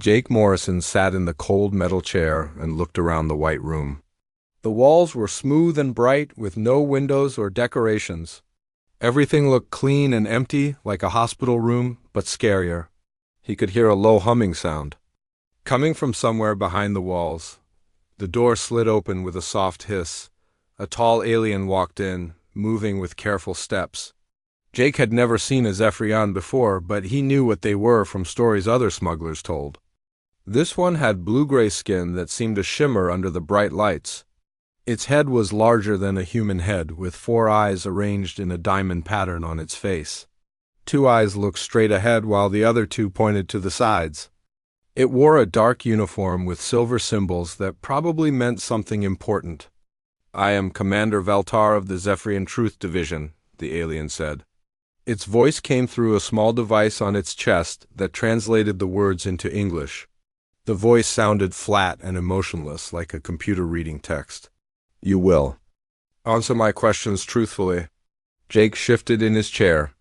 Jake Morrison sat in the cold metal chair and looked around the white room. The walls were smooth and bright, with no windows or decorations. Everything looked clean and empty, like a hospital room, but scarier. He could hear a low humming sound coming from somewhere behind the walls. The door slid open with a soft hiss. A tall alien walked in, moving with careful steps. Jake had never seen a Zephyrian before, but he knew what they were from stories other smugglers told. This one had blue-gray skin that seemed to shimmer under the bright lights. Its head was larger than a human head, with 4 eyes arranged in a diamond pattern on its face. 2 eyes looked straight ahead while the other 2 pointed to the sides. It wore a dark uniform with silver symbols that probably meant something important. "I am Commander Veltar of the Zephyrian Truth Division," the alien said. Its voice came through a small device on its chest that translated the words into English. The voice sounded flat and emotionless, like a computer reading text. "You will answer my questions truthfully." Jake shifted in his chair.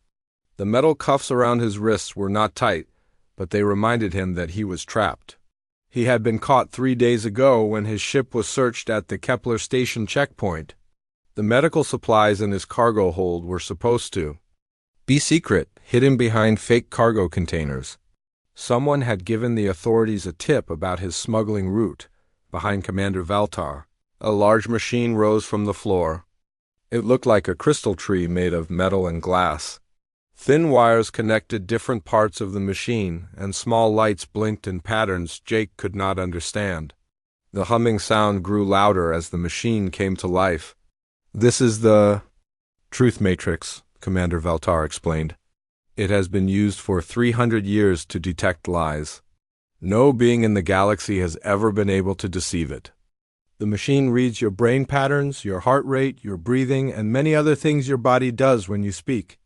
The metal cuffs around his wrists were not tight, but they reminded him that he was trapped. He had been caught 3 days ago when his ship was searched at the Kepler Station checkpoint. The medical supplies in his cargo hold were supposed to be secret, hidden behind fake cargo containers. Someone had given the authorities a tip about his smuggling route. Behind Commander Veltar, a large machine rose from the floor. It looked like a crystal tree made of metal and glass. Thin wires connected different parts of the machine, and small lights blinked in patterns Jake could not understand. The humming sound grew louder as the machine came to life. "This is the Truth Matrix," Commander Veltar explained. "It has been used for 300 years to detect lies. No being in the galaxy has ever been able to deceive it. The machine reads your brain patterns, your heart rate, your breathing, and many other things your body does when you speak.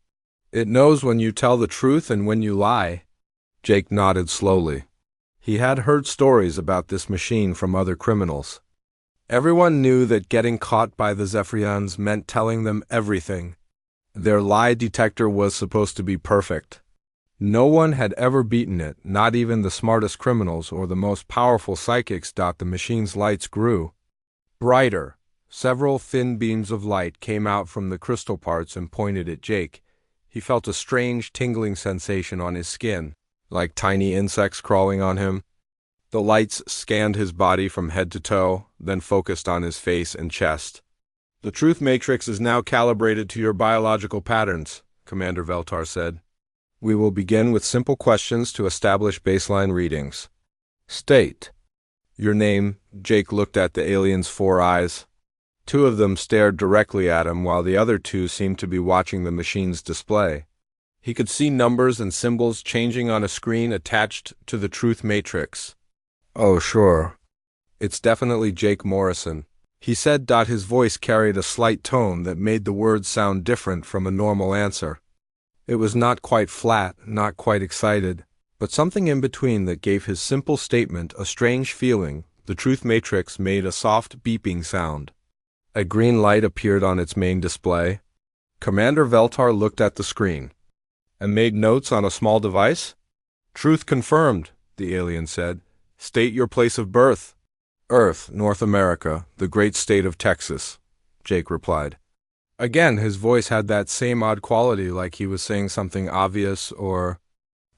It knows when you tell the truth and when you lie." Jake nodded slowly. He had heard stories about this machine from other criminals. Everyone knew that getting caught by the Zephyrians meant telling them everything. Their lie detector was supposed to be perfect. No one had ever beaten it, not even the smartest criminals or the most powerful psychics. The machine's lights grew brighter. Several thin beams of light came out from the crystal parts and pointed at Jake. He felt a strange tingling sensation on his skin, like tiny insects crawling on him. The lights scanned his body from head to toe, then focused on his face and chest. "The Truth Matrix is now calibrated to your biological patterns," Commander Veltar said. "We will begin with simple questions to establish baseline readings. State your name." Jake looked at the alien's 4 eyes. 2 of them stared directly at him, while the other 2 seemed to be watching the machine's display. He could see numbers and symbols changing on a screen attached to the Truth Matrix. "Oh, sure. It's definitely Jake Morrison," he said. His voice carried a slight tone that made the words sound different from a normal answer. It was not quite flat, not quite excited, but something in between that gave his simple statement a strange feeling. The Truth Matrix made a soft beeping sound. A green light appeared on its main display. Commander Veltar looked at the screen and made notes on a small device. "Truth confirmed," the alien said. "State your place of birth." "Earth, North America, the great state of Texas," Jake replied. Again, his voice had that same odd quality, like he was saying something obvious or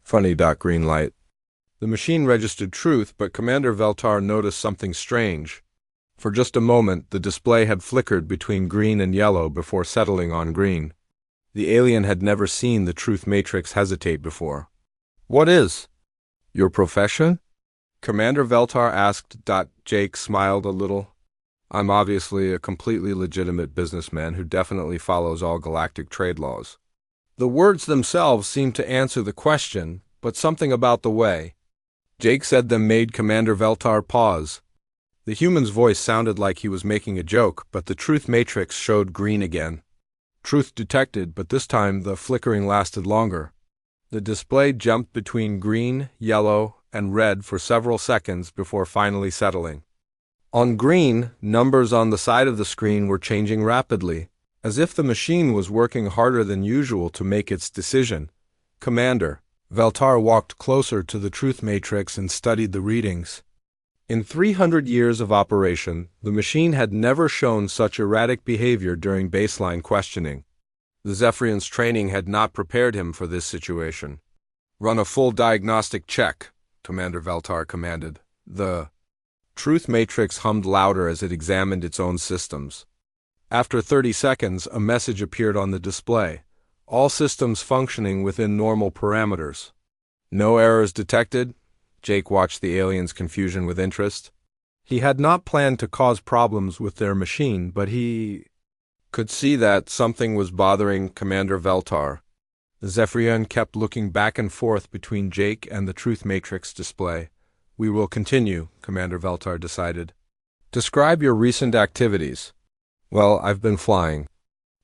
funny. Green light. The machine registered truth, but Commander Veltar noticed something strange. For just a moment, the display had flickered between green and yellow before settling on green. The alien had never seen the Truth Matrix hesitate before. "What is your profession?" Commander Veltar asked. Jake smiled a little. "I'm obviously a completely legitimate businessman who definitely follows all galactic trade laws." The words themselves seemed to answer the question, but something about the way Jake said them made Commander Veltar pause. The human's voice sounded like he was making a joke, but the Truth Matrix showed green again. Truth detected, but this time the flickering lasted longer. The display jumped between green, yellow, and red for several seconds before finally settling. On green, numbers on the side of the screen were changing rapidly, as if the machine was working harder than usual to make its decision. "Commander," Veltar walked closer to the truth matrix and studied the readings. In 300 years of operation, the machine had never shown such erratic behavior during baseline questioning. The Zephyrian's training had not prepared him for this situation. "Run a full diagnostic check," Commander Veltar commanded. The truth matrix hummed louder as it examined its own systems. After 30 seconds, a message appeared on the display. All systems functioning within normal parameters. "No errors detected?" Jake watched the alien's confusion with interest. He had not planned to cause problems with their machine, but he could see that something was bothering Commander Veltar. The Zephyrian kept looking back and forth between Jake and the truth matrix display. "We will continue," Commander Veltar decided. "Describe your recent activities." "Well, I've been flying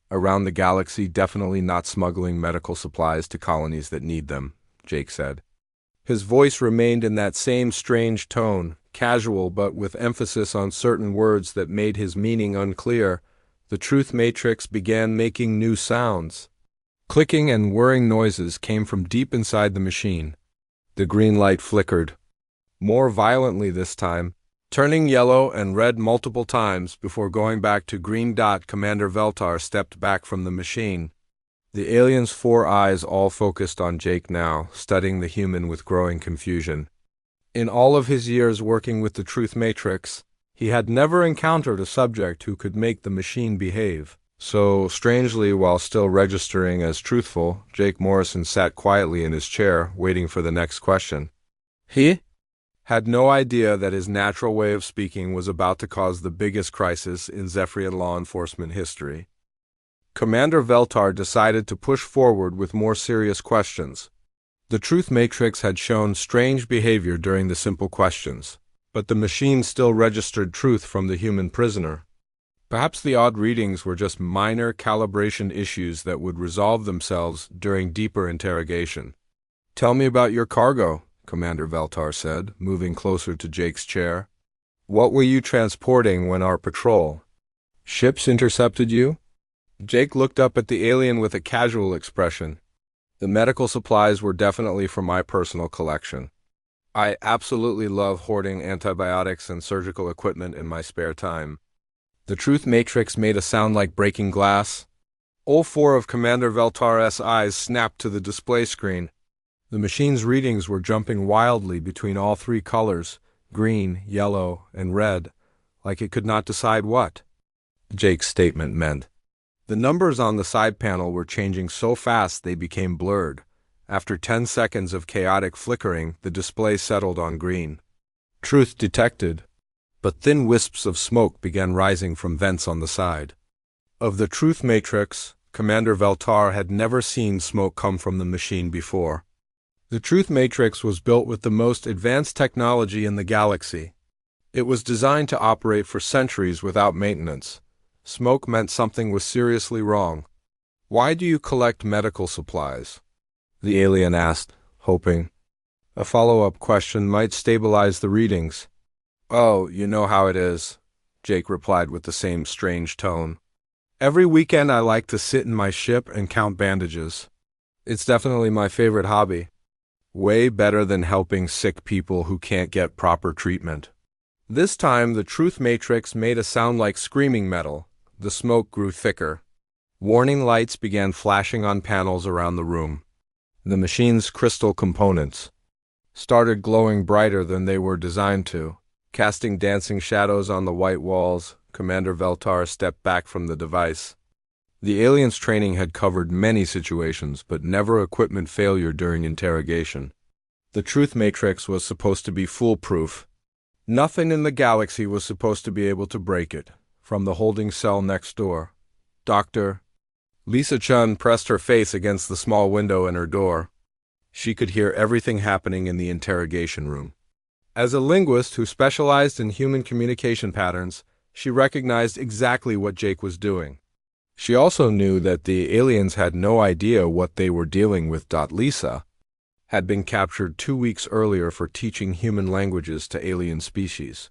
around the galaxy, definitely not smuggling medical supplies to colonies that need them," Jake said. His voice remained in that same strange tone, casual but with emphasis on certain words that made his meaning unclear. The truth matrix began making new sounds. Clicking and whirring noises came from deep inside the machine. The green light flickered, more violently this time, turning yellow and red multiple times before going back to green. Commander Veltar stepped back from the machine. The alien's 4 eyes all focused on Jake now, studying the human with growing confusion. In all of his years working with the truth matrix, he had never encountered a subject who could make the machine behave. So, strangely, while still registering as truthful, Jake Morrison sat quietly in his chair, waiting for the next question. He had no idea that his natural way of speaking was about to cause the biggest crisis in Zephyrian law enforcement history. Commander Veltar decided to push forward with more serious questions. The truth matrix had shown strange behavior during the simple questions, but the machine still registered truth from the human prisoner. Perhaps the odd readings were just minor calibration issues that would resolve themselves during deeper interrogation. "Tell me about your cargo," Commander Veltar said, moving closer to Jake's chair. "What were you transporting when our patrol ships intercepted you?" Jake looked up at the alien with a casual expression. "The medical supplies were definitely from my personal collection. I absolutely love hoarding antibiotics and surgical equipment in my spare time." The truth matrix made a sound like breaking glass. All 4 of Commander Veltar's eyes snapped to the display screen. The machine's readings were jumping wildly between all 3 colors, green, yellow, and red, like it could not decide what Jake's statement meant. The numbers on the side panel were changing so fast they became blurred. After 10 seconds of chaotic flickering, the display settled on green. "Truth detected," but thin wisps of smoke began rising from vents on the side of the truth matrix. Commander Veltar had never seen smoke come from the machine before. The truth matrix was built with the most advanced technology in the galaxy. It was designed to operate for centuries without maintenance. Smoke meant something was seriously wrong. "Why do you collect medical supplies?" the alien asked, hoping a follow-up question might stabilize the readings. "Oh, you know how it is," Jake replied with the same strange tone. "Every weekend I like to sit in my ship and count bandages. It's definitely my favorite hobby. Way better than helping sick people who can't get proper treatment." This time the truth matrix made a sound like screaming metal. The smoke grew thicker. Warning lights began flashing on panels around the room. The machine's crystal components started glowing brighter than they were designed to, casting dancing shadows on the white walls. Commander Veltar stepped back from the device. The alien's training had covered many situations, but never equipment failure during interrogation. The truth matrix was supposed to be foolproof. Nothing in the galaxy was supposed to be able to break it. From the holding cell next door, Dr. Lisa Chun pressed her face against the small window in her door. She could hear everything happening in the interrogation room. As a linguist who specialized in human communication patterns, she recognized exactly what Jake was doing. She also knew that the aliens had no idea what they were dealing with. Lisa had been captured 2 weeks earlier for teaching human languages to alien species.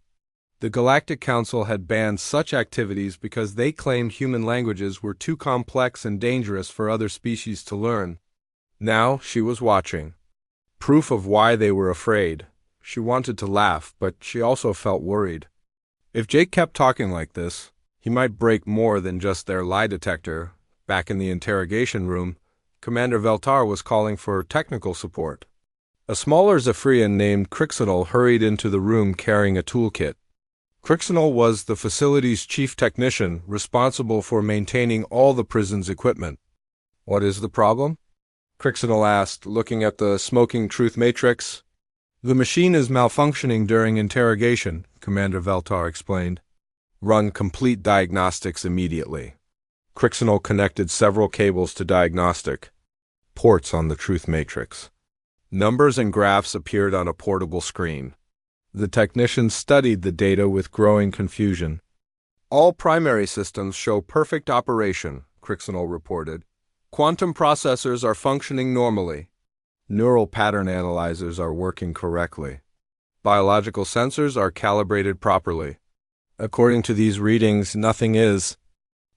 The Galactic Council had banned such activities because they claimed human languages were too complex and dangerous for other species to learn. Now she was watching. proof of why they were afraid. She wanted to laugh, but she also felt worried. If Jake kept talking like this, he might break more than just their lie detector. Back in the interrogation room, Commander Veltar was calling for technical support. A smaller Zephyrian named Crixinal hurried into the room carrying a toolkit. Crixinal was the facility's chief technician, responsible for maintaining all the prison's equipment. "What is the problem?" Crixinal asked, looking at the smoking truth matrix. "The machine is malfunctioning during interrogation," Commander Veltar explained. "Run complete diagnostics immediately." Crixinal connected several cables to diagnostic ports on the truth matrix. Numbers and graphs appeared on a portable screen. The technician studied the data with growing confusion. "All primary systems show perfect operation," Crixinal reported. "Quantum processors are functioning normally. Neural pattern analyzers are working correctly. Biological sensors are calibrated properly. According to these readings, nothing is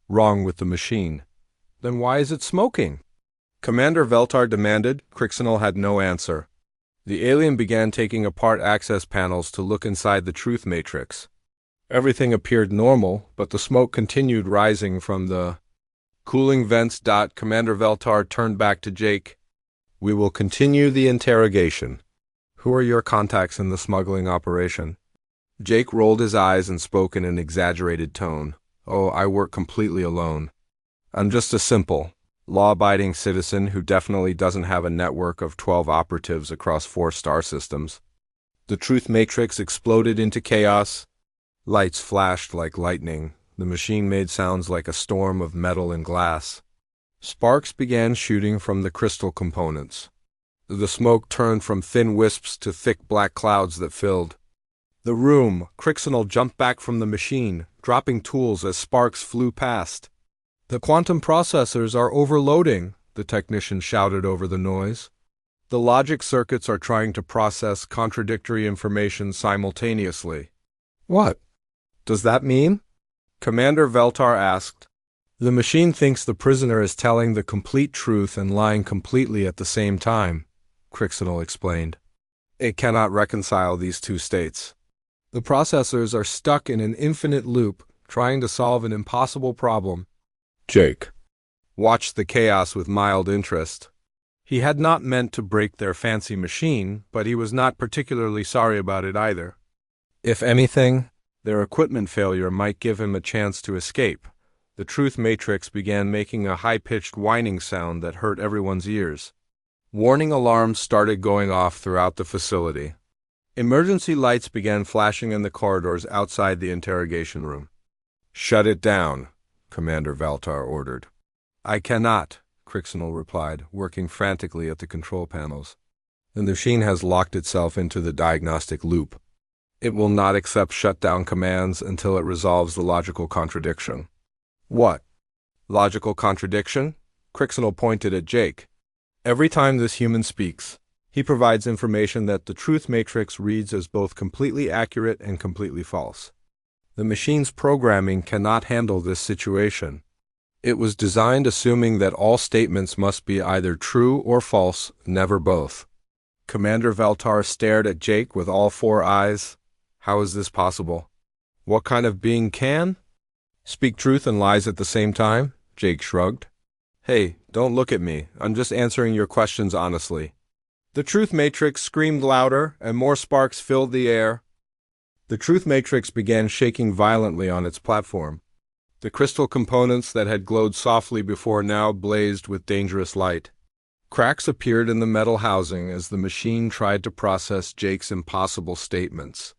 wrong with the machine." "Then why is it smoking?" Commander Veltar demanded. Crixinal had no answer. The alien began taking apart access panels to look inside the truth matrix. Everything appeared normal, but the smoke continued rising from the cooling vents. Commander Veltar turned back to Jake. "We will continue the interrogation. Who are your contacts in the smuggling operation?" Jake rolled his eyes and spoke in an exaggerated tone. "Oh, I work completely alone. I'm just a simple, law-abiding citizen who definitely doesn't have a network of 12 operatives across 4 star systems." The truth matrix exploded into chaos. Lights flashed like lightning. The machine made sounds like a storm of metal and glass. Sparks began shooting from the crystal components. The smoke turned from thin wisps to thick black clouds that filled the room. Crixinal jumped back from the machine, dropping tools as sparks flew past. "The quantum processors are overloading," the technician shouted over the noise. "The logic circuits are trying to process contradictory information simultaneously." "What does that mean?" Commander Veltar asked. "The machine thinks the prisoner is telling the complete truth and lying completely at the same time," Crixinal explained. "It cannot reconcile these two states. The processors are stuck in an infinite loop, trying to solve an impossible problem." Jake watched the chaos with mild interest. He had not meant to break their fancy machine, but he was not particularly sorry about it either. If anything, their equipment failure might give him a chance to escape. The truth matrix began making a high-pitched whining sound that hurt everyone's ears. Warning alarms started going off throughout the facility. Emergency lights began flashing in the corridors outside the interrogation room. "Shut it down," Commander Veltar ordered. "I cannot," Crixinal replied, working frantically at the control panels. "The machine has locked itself into the diagnostic loop. It will not accept shutdown commands until it resolves the logical contradiction." "What logical contradiction?" Crixinal pointed at Jake. "Every time this human speaks, he provides information that the truth matrix reads as both completely accurate and completely false. The machine's programming cannot handle this situation. It was designed assuming that all statements must be either true or false, never both." Commander Veltar stared at Jake with all 4 eyes. "How is this possible? What kind of being can speak truth and lies at the same time?" Jake shrugged. "Hey, don't look at me. I'm just answering your questions honestly." The truth matrix screamed louder, and more sparks filled the air. The truth matrix began shaking violently on its platform. The crystal components that had glowed softly before now blazed with dangerous light. Cracks appeared in the metal housing as the machine tried to process Jake's impossible statements.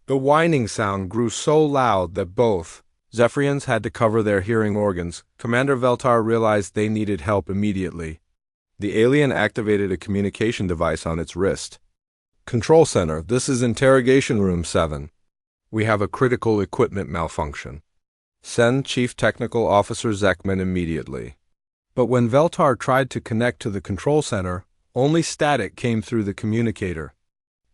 The whining sound grew so loud that both Zephyrians had to cover their hearing organs. Commander Veltar realized they needed help immediately. The alien activated a communication device on its wrist. "Control Center, this is Interrogation Room 7. We have a critical equipment malfunction. Send Chief Technical Officer Zekman immediately." But when Veltar tried to connect to the control center, only static came through the communicator.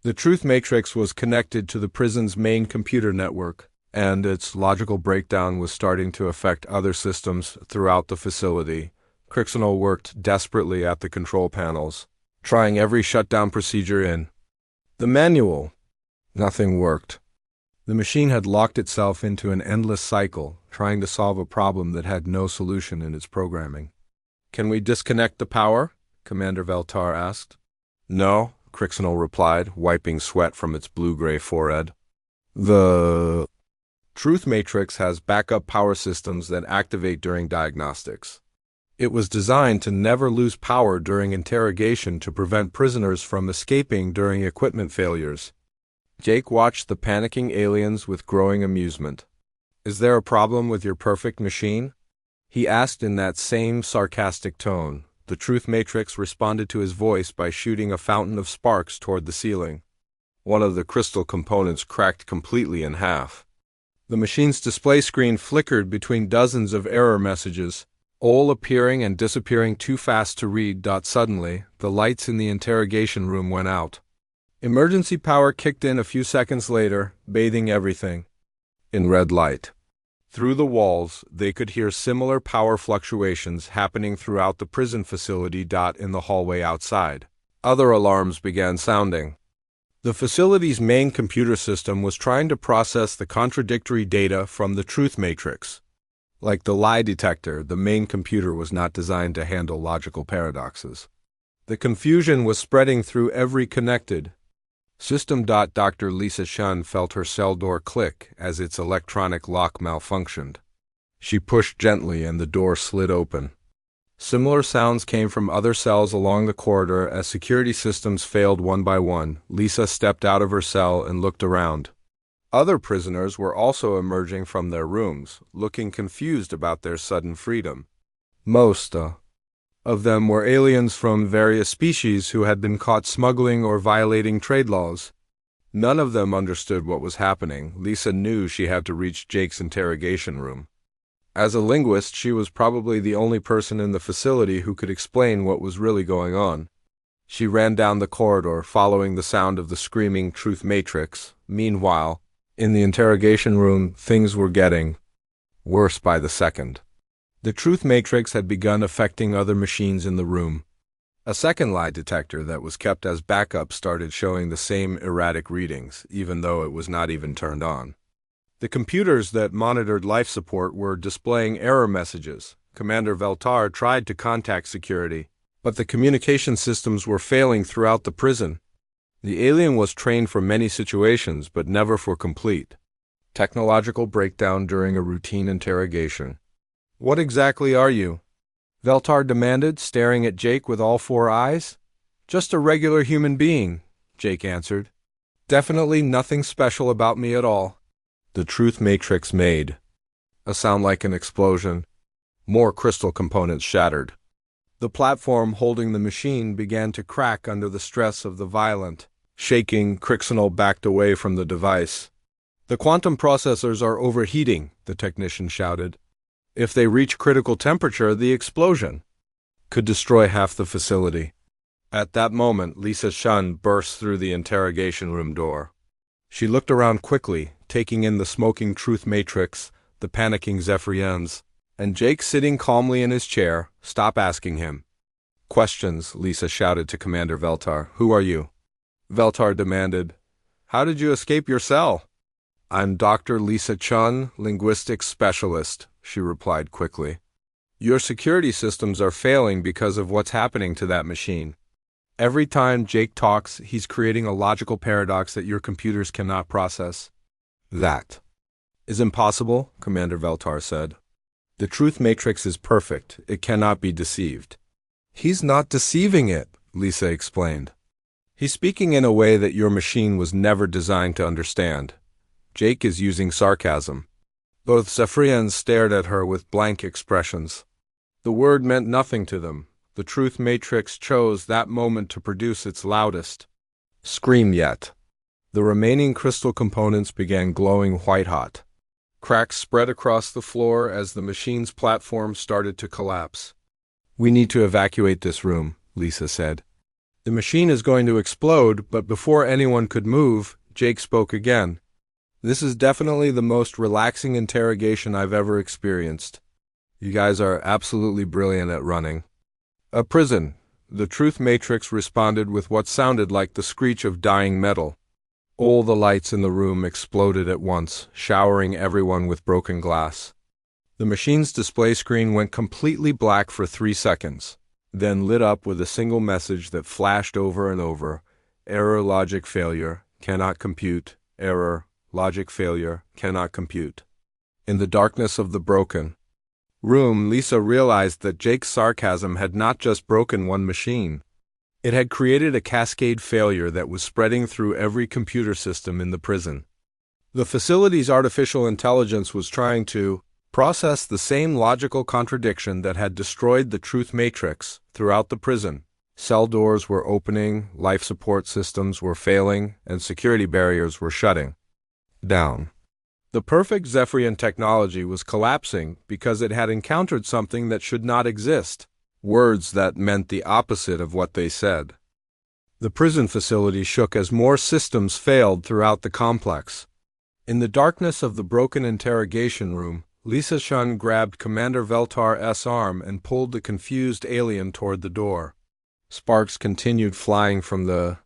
The truth matrix was connected to the prison's main computer network, and its logical breakdown was starting to affect other systems throughout the facility. Crixinal worked desperately at the control panels. trying every shutdown procedure in the manual. Nothing worked. The machine had locked itself into an endless cycle, trying to solve a problem that had no solution in its programming. "Can we disconnect the power?" Commander Veltar asked. "No," Crixinol replied, wiping sweat from its blue-gray forehead. "The Truth Matrix has backup power systems that activate during diagnostics. It was designed to never lose power during interrogation to prevent prisoners from escaping during equipment failures." Jake watched the panicking aliens with growing amusement. "Is there a problem with your perfect machine?" he asked in that same sarcastic tone. The Truth Matrix responded to his voice by shooting a fountain of sparks toward the ceiling. One of the crystal components cracked completely in half. The machine's display screen flickered between dozens of error messages, all appearing and disappearing too fast to read. Suddenly, the lights in the interrogation room went out. Emergency power kicked in a few seconds later, bathing everything in red light. Through the walls, they could hear similar power fluctuations happening throughout the prison facility. In the hallway outside, other alarms began sounding. The facility's main computer system was trying to process the contradictory data from the Truth Matrix. Like the lie detector, the main computer was not designed to handle logical paradoxes. The confusion was spreading through every connected system. Dr. Lisa Shun felt her cell door click as its electronic lock malfunctioned. She pushed gently and the door slid open. Similar sounds came from other cells along the corridor as security systems failed one by one. Lisa stepped out of her cell and looked around. Other prisoners were also emerging from their rooms, looking confused about their sudden freedom. Most of them were aliens from various species who had been caught smuggling or violating trade laws. None of them understood what was happening. Lisa knew she had to reach Jake's interrogation room. As a linguist, she was probably the only person in the facility who could explain what was really going on. She ran down the corridor, following the sound of the screaming Truth Matrix. Meanwhile, in the interrogation room, things were getting worse by the second. The Truth Matrix had begun affecting other machines in the room. A second lie detector that was kept as backup started showing the same erratic readings, even though it was not even turned on. The computers that monitored life support were displaying error messages. Commander Veltar tried to contact security, but the communication systems were failing throughout the prison. The alien was trained for many situations, but never for complete technological breakdown during a routine interrogation. "What exactly are you?" Veltar demanded, staring at Jake with all four eyes. "Just a regular human being," Jake answered. "Definitely nothing special about me at all." The Truth Matrix made a sound like an explosion. More crystal components shattered. The platform holding the machine began to crack under the stress of the violent shaking. Crixinol backed away from the device. "The quantum processors are overheating," the technician shouted. "If they reach critical temperature, the explosion could destroy half the facility." At that moment, Lisa Shun burst through the interrogation room door. She looked around quickly, taking in the smoking Truth Matrix, the panicking Zephyrians, and Jake sitting calmly in his chair. "Stop asking him questions," Lisa shouted to Commander Veltar. "Who are you?" Veltar demanded. "How did you escape your cell?" "I'm Dr. Lisa Chun, linguistics specialist," she replied quickly. "Your security systems are failing because of what's happening to that machine. Every time Jake talks, he's creating a logical paradox that your computers cannot process." "That is impossible," Commander Veltar said. "The Truth Matrix is perfect. It cannot be deceived." "He's not deceiving it," Lisa explained. "He's speaking in a way that your machine was never designed to understand. Jake is using sarcasm." Both Zephyrians stared at her with blank expressions. The word meant nothing to them. The Truth Matrix chose that moment to produce its loudest scream yet. The remaining crystal components began glowing white-hot. Cracks spread across the floor as the machine's platform started to collapse. "We need to evacuate this room," Lisa said. "The machine is going to explode," but before anyone could move, Jake spoke again. "This is definitely the most relaxing interrogation I've ever experienced. You guys are absolutely brilliant at running a prison. The truth matrix responded with what sounded like the screech of dying metal. All the lights in the room exploded at once, showering everyone with broken glass. The machine's display screen went completely black for 3 seconds, then lit up with a single message that flashed over and over. Error, logic failure, cannot compute. Error, logic failure, cannot compute. In the darkness of the broken room, Lisa realized that Jake's sarcasm had not just broken one machine. It had created a cascade failure that was spreading through every computer system in the prison. The facility's artificial intelligence was trying to process the same logical contradiction that had destroyed the truth matrix throughout the prison. Cell doors were opening, life support systems were failing, and security barriers were shutting down. The perfect Zephyrian technology was collapsing because it had encountered something that should not exist, words that meant the opposite of what they said. The prison facility shook as more systems failed throughout the complex. In the darkness of the broken interrogation room, Lisa Shun grabbed Commander Veltar's arm and pulled the confused alien toward the door. Sparks continued flying from the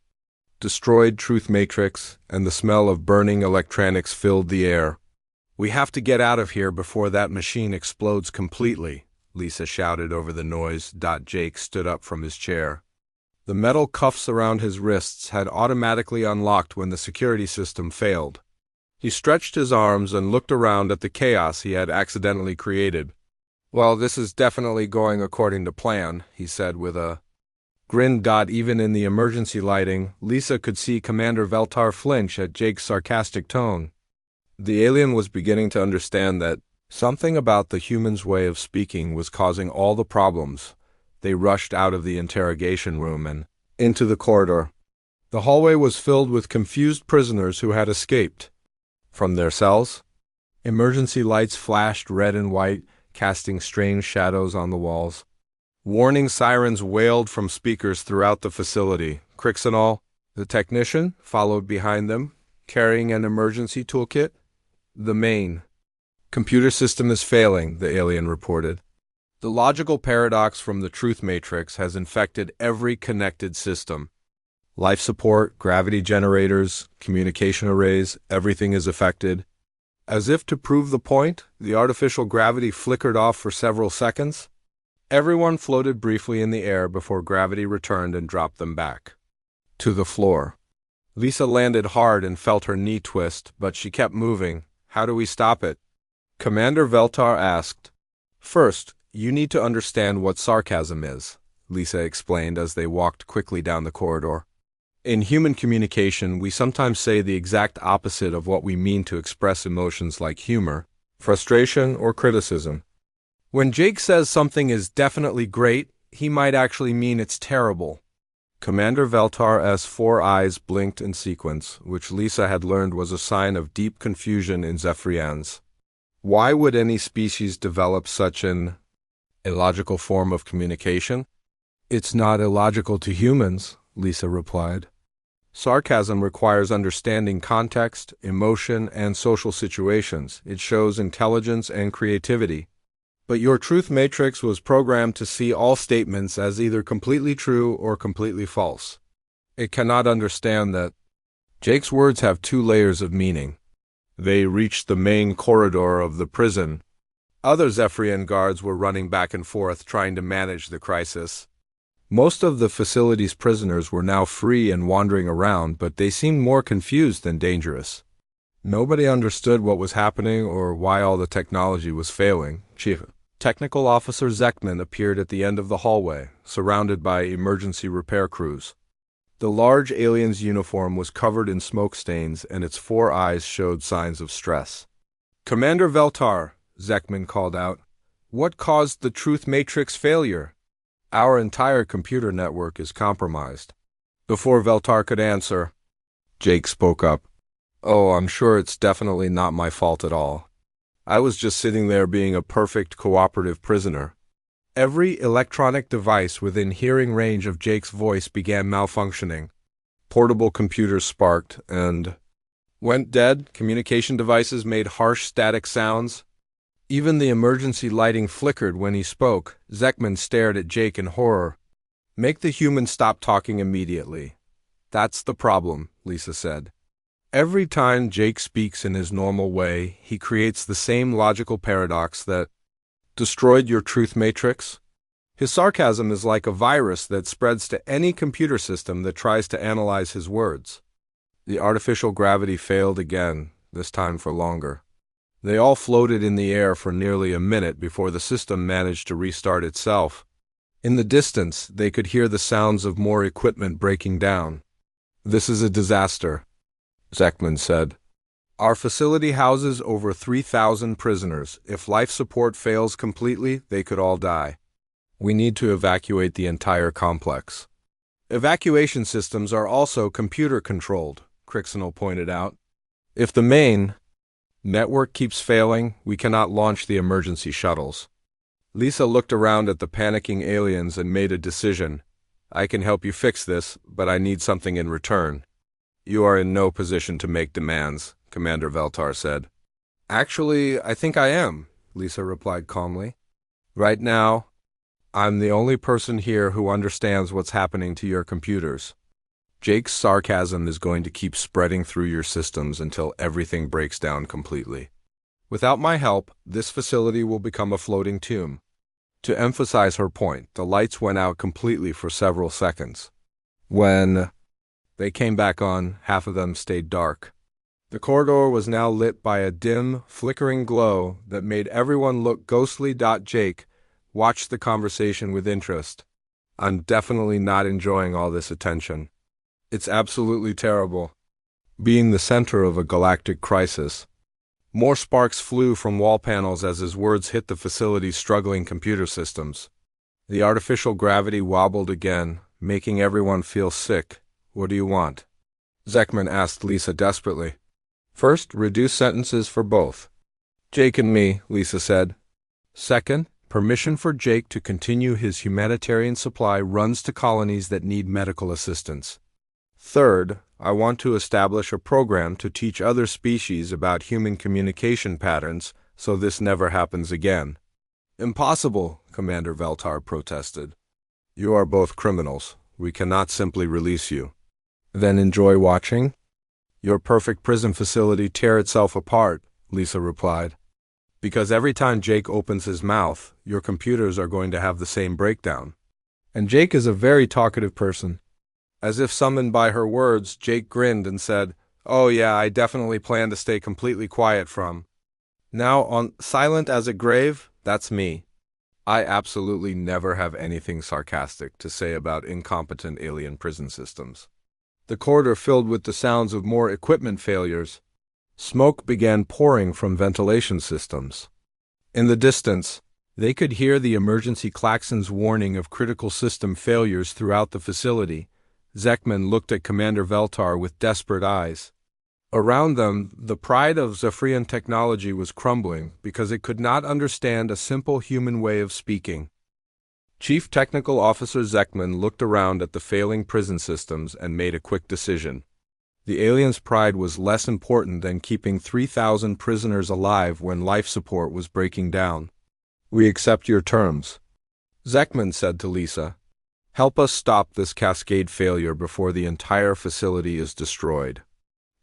destroyed truth matrix, and the smell of burning electronics filled the air. "We have to get out of here before that machine explodes completely," Lisa shouted over the noise. Jake stood up from his chair. The metal cuffs around his wrists had automatically unlocked when the security system failed. He stretched his arms and looked around at the chaos he had accidentally created. "Well, this is definitely going according to plan," he said with a grin. Even in the emergency lighting, Lisa could see Commander Veltar flinch at Jake's sarcastic tone. The alien was beginning to understand that something about the human's way of speaking was causing all the problems. They rushed out of the interrogation room and into the corridor. The hallway was filled with confused prisoners who had escaped from their cells. Emergency lights flashed red and white, casting strange shadows on the walls. Warning sirens wailed from speakers throughout the facility. Crixenol, the technician, followed behind them, carrying an emergency toolkit. "The main computer system is failing," the alien reported. "The logical paradox from the truth matrix has infected every connected system. Life support, gravity generators, communication arrays, everything is affected." As if to prove the point, the artificial gravity flickered off for several seconds. Everyone floated briefly in the air before gravity returned and dropped them back to the floor. Lisa landed hard and felt her knee twist, but she kept moving. "How do we stop it?" Commander Veltar asked. "First, you need to understand what sarcasm is," Lisa explained as they walked quickly down the corridor. "In human communication, we sometimes say the exact opposite of what we mean to express emotions like humor, frustration, or criticism. When Jake says something is definitely great, he might actually mean it's terrible." Commander Veltar's 4 eyes blinked in sequence, which Lisa had learned was a sign of deep confusion in Zephyrians. Why would any species develop such an illogical form of communication? "It's not illogical to humans," Lisa replied. "Sarcasm requires understanding context, emotion, and social situations. It shows intelligence and creativity. But your truth matrix was programmed to see all statements as either completely true or completely false. It cannot understand that." Jake's words have 2 layers of meaning. They reached the main corridor of the prison. Other Zephyrian guards were running back and forth trying to manage the crisis. Most of the facility's prisoners were now free and wandering around, but they seemed more confused than dangerous. Nobody understood what was happening or why all the technology was failing. Chief Technical Officer Zekman appeared at the end of the hallway, surrounded by emergency repair crews. The large alien's uniform was covered in smoke stains, and its 4 eyes showed signs of stress. "Commander Veltar," Zekman called out, "what caused the truth matrix failure?" "Our entire computer network is compromised." Before Veltar could answer, Jake spoke up. "Oh, I'm sure it's definitely not my fault at all. I was just sitting there being a perfect cooperative prisoner." Every electronic device within hearing range of Jake's voice began malfunctioning. Portable computers sparked and went dead. Communication devices made harsh static sounds. Even the emergency lighting flickered when he spoke. Zekman stared at Jake in horror. Make the human stop talking immediately. That's the problem, Lisa said. Every time Jake speaks in his normal way, he creates the same logical paradox that destroyed your truth matrix. His sarcasm is like a virus that spreads to any computer system that tries to analyze his words. The artificial gravity failed again, this time for longer. They all floated in the air for nearly a minute before the system managed to restart itself. In the distance, they could hear the sounds of more equipment breaking down. "This is a disaster," Zekman said. "Our facility houses over 3,000 prisoners. If life support fails completely, they could all die. We need to evacuate the entire complex." "Evacuation systems are also computer-controlled," Crixenel pointed out. "If the main network keeps failing, we cannot launch the emergency shuttles." Lisa looked around at the panicking aliens and made a decision. "I can help you fix this, but I need something in return." "You are in no position to make demands," Commander Veltar said. "Actually, I think I am," Lisa replied calmly. "Right now, I'm the only person here who understands what's happening to your computers. Jake's sarcasm is going to keep spreading through your systems until everything breaks down completely. Without my help, this facility will become a floating tomb." To emphasize her point, the lights went out completely for several seconds. When they came back on, half of them stayed dark. The corridor was now lit by a dim, flickering glow that made everyone look ghostly. Jake watched the conversation with interest. "I'm definitely not enjoying all this attention. It's absolutely terrible. Being the center of a galactic crisis." More sparks flew from wall panels as his words hit the facility's struggling computer systems. The artificial gravity wobbled again, making everyone feel sick. "What do you want?" Zekman asked Lisa desperately. "First, reduce sentences for both Jake and me," Lisa said. "Second, permission for Jake to continue his humanitarian supply runs to colonies that need medical assistance. Third, I want to establish a program to teach other species about human communication patterns so this never happens again." "Impossible," Commander Veltar protested. "You are both criminals. We cannot simply release you." "Then enjoy watching your perfect prison facility tear itself apart," Lisa replied. "Because every time Jake opens his mouth, your computers are going to have the same breakdown. And Jake is a very talkative person." As if summoned by her words, Jake grinned and said, "Oh yeah, I definitely plan to stay completely quiet from now on. Silent as a grave, that's me. I absolutely never have anything sarcastic to say about incompetent alien prison systems." The corridor filled with the sounds of more equipment failures. Smoke began pouring from ventilation systems. In the distance, they could hear the emergency klaxons warning of critical system failures throughout the facility. Zekman looked at Commander Veltar with desperate eyes. Around them, the pride of Zephyrian technology was crumbling because it could not understand a simple human way of speaking. Chief Technical Officer Zekman looked around at the failing prison systems and made a quick decision. The aliens' pride was less important than keeping 3,000 prisoners alive when life support was breaking down. "We accept your terms," Zekman said to Lisa. "Help us stop this cascade failure before the entire facility is destroyed."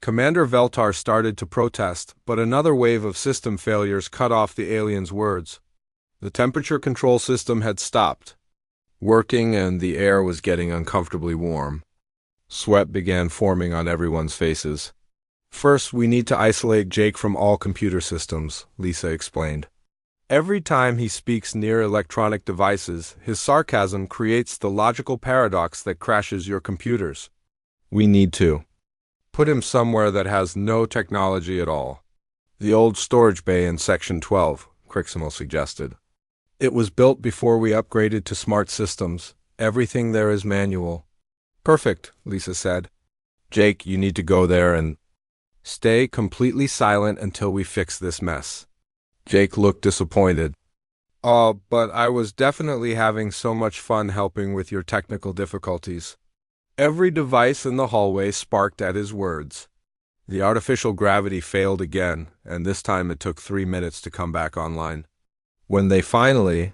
Commander Veltar started to protest, but another wave of system failures cut off the alien's words. The temperature control system had stopped working and the air was getting uncomfortably warm. Sweat began forming on everyone's faces. "First, we need to isolate Jake from all computer systems," Lisa explained. "Every time he speaks near electronic devices, his sarcasm creates the logical paradox that crashes your computers. We need to put him somewhere that has no technology at all." "The old storage bay in Section 12, Crixenel suggested. "It was built before we upgraded to smart systems. Everything there is manual." "Perfect," Lisa said. "Jake, you need to go there and stay completely silent until we fix this mess." Jake looked disappointed. "Oh, but I was definitely having so much fun helping with your technical difficulties." Every device in the hallway sparked at his words. The artificial gravity failed again, and this time it took 3 minutes to come back online. When they finally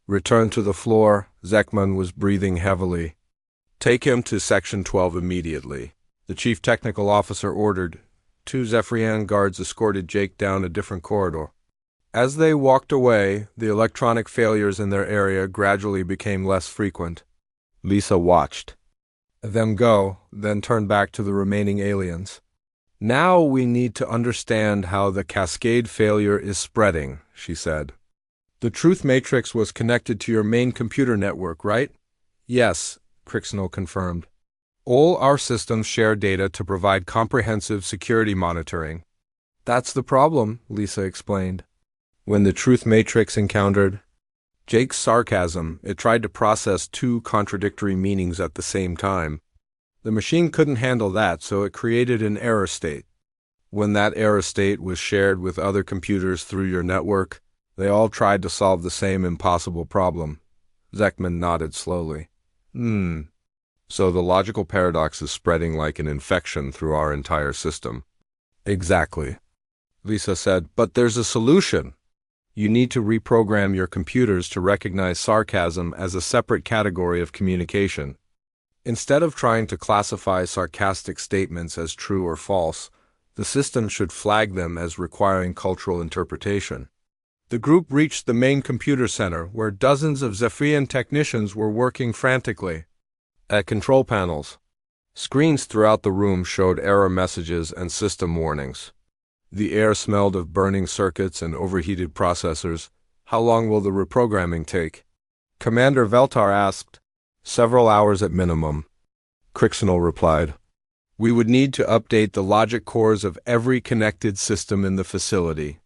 returned to the floor, Zekman was breathing heavily. Take him to Section 12 immediately, the chief technical officer ordered. Two Zephyrian guards escorted Jake down a different corridor. As they walked away, the electronic failures in their area gradually became less frequent. Lisa watched them go, then turned back to the remaining aliens. Now we need to understand how the cascade failure is spreading, she said. The truth matrix was connected to your main computer network, right? Yes, Crixnell confirmed. All our systems share data to provide comprehensive security monitoring. That's the problem, Lisa explained. When the truth matrix encountered Jake's sarcasm, it tried to process two contradictory meanings at the same time. The machine couldn't handle that, so it created an error state. When that error state was shared with other computers through your network, they all tried to solve the same impossible problem. Zekman nodded slowly. So the logical paradox is spreading like an infection through our entire system. Exactly. Lisa said, but there's a solution. You need to reprogram your computers to recognize sarcasm as a separate category of communication. Instead of trying to classify sarcastic statements as true or false, the system should flag them as requiring cultural interpretation. The group reached the main computer center, where dozens of Zephyrian technicians were working frantically. At control panels, screens throughout the room showed error messages and system warnings. The air smelled of burning circuits and overheated processors. How long will the reprogramming take? Commander Veltar asked. Several hours at minimum, Crixnell replied. We would need to update the logic cores of every connected system in the facility.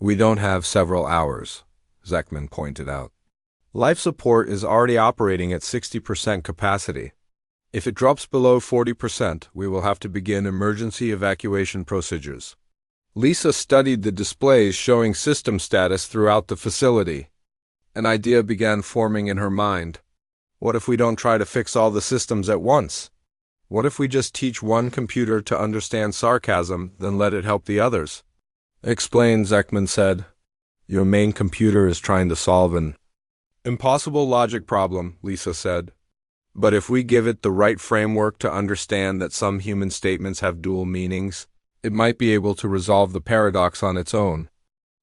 We don't have several hours, Zekman pointed out. Life support is already operating at 60% capacity. If it drops below 40%, we will have to begin emergency evacuation procedures. Lisa studied the displays showing system status throughout the facility. An idea began forming in her mind. What if we don't try to fix all the systems at once? What if we just teach one computer to understand sarcasm, then let it help the others? Explain, Zekman said. Your main computer is trying to solve an impossible logic problem, Lisa said. But if we give it the right framework to understand that some human statements have dual meanings, it might be able to resolve the paradox on its own.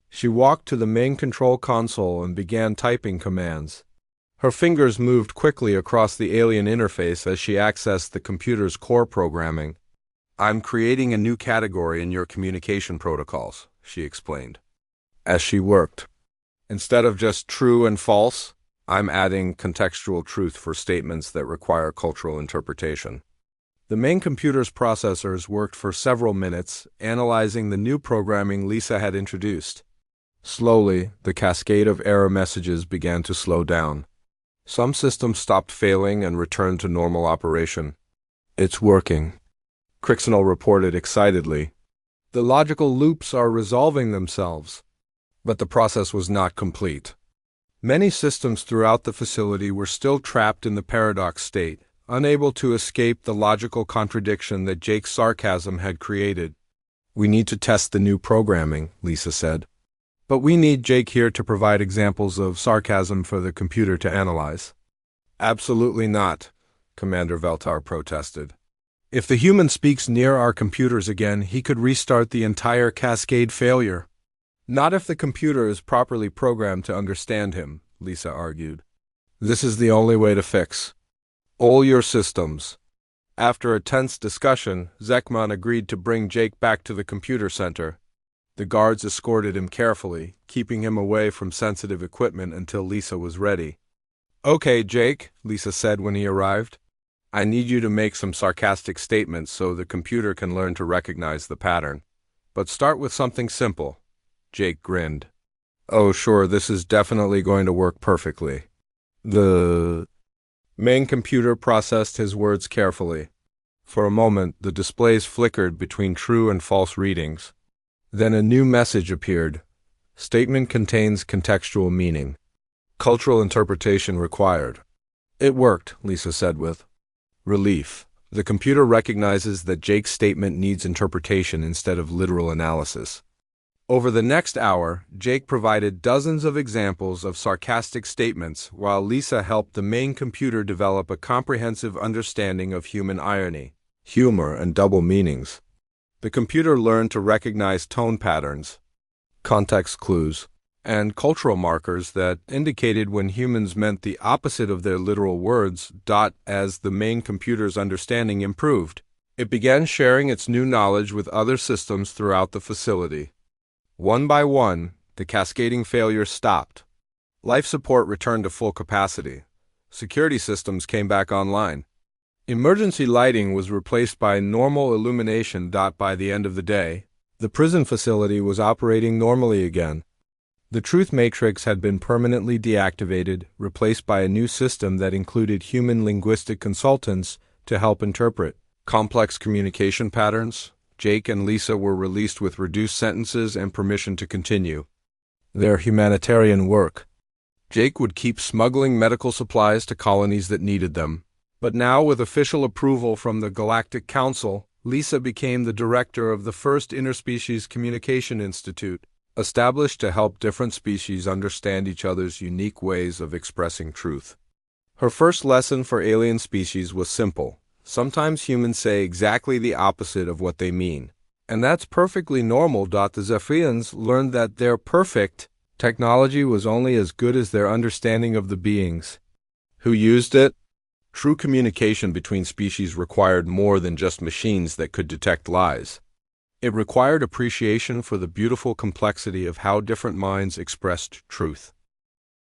She walked to the main control console and began typing commands. Her fingers moved quickly across the alien interface as she accessed the computer's core programming. I'm creating a new category in your communication protocols, she explained. As she worked, instead of just true and false, I'm adding contextual truth for statements that require cultural interpretation. The main computer's processors worked for several minutes, analyzing the new programming Lisa had introduced. Slowly, the cascade of error messages began to slow down. Some systems stopped failing and returned to normal operation. It's working, Crixnell reported excitedly. The logical loops are resolving themselves. But the process was not complete. Many systems throughout the facility were still trapped in the paradox state, unable to escape the logical contradiction that Jake's sarcasm had created. We need to test the new programming, Lisa said. But we need Jake here to provide examples of sarcasm for the computer to analyze. Absolutely not, Commander Veltar protested. If the human speaks near our computers again, he could restart the entire cascade failure. Not if the computer is properly programmed to understand him, Lisa argued. This is the only way to fix all your systems. After a tense discussion, Zekman agreed to bring Jake back to the computer center. The guards escorted him carefully, keeping him away from sensitive equipment until Lisa was ready. Okay, Jake, Lisa said when he arrived. I need you to make some sarcastic statements so the computer can learn to recognize the pattern. But start with something simple. Jake grinned. Oh, sure, this is definitely going to work perfectly. The main computer processed his words carefully. For a moment, the displays flickered between true and false readings. Then a new message appeared. Statement contains contextual meaning. Cultural interpretation required. It worked, Lisa said with relief. The computer recognizes that Jake's statement needs interpretation instead of literal analysis. Over the next hour, Jake provided dozens of examples of sarcastic statements, while Lisa helped the main computer develop a comprehensive understanding of human irony, humor, and double meanings. The computer learned to recognize tone patterns, context clues, and cultural markers that indicated when humans meant the opposite of their literal words. As the main computer's understanding improved, it began sharing its new knowledge with other systems throughout the facility. One by one, the cascading failures stopped. Life support returned to full capacity. Security systems came back online. Emergency lighting was replaced by normal illumination. By the end of the day, the prison facility was operating normally again. The truth matrix had been permanently deactivated, replaced by a new system that included human linguistic consultants to help interpret complex communication patterns. Jake and Lisa were released with reduced sentences and permission to continue their humanitarian work. Jake would keep smuggling medical supplies to colonies that needed them. But now, with official approval from the Galactic Council, Lisa became the director of the first Interspecies Communication Institute, established to help different species understand each other's unique ways of expressing truth. Her first lesson for alien species was simple. Sometimes humans say exactly the opposite of what they mean. And that's perfectly normal. The Zephyrians learned that their perfect technology was only as good as their understanding of the beings who used it. True communication between species required more than just machines that could detect lies. It required appreciation for the beautiful complexity of how different minds expressed truth.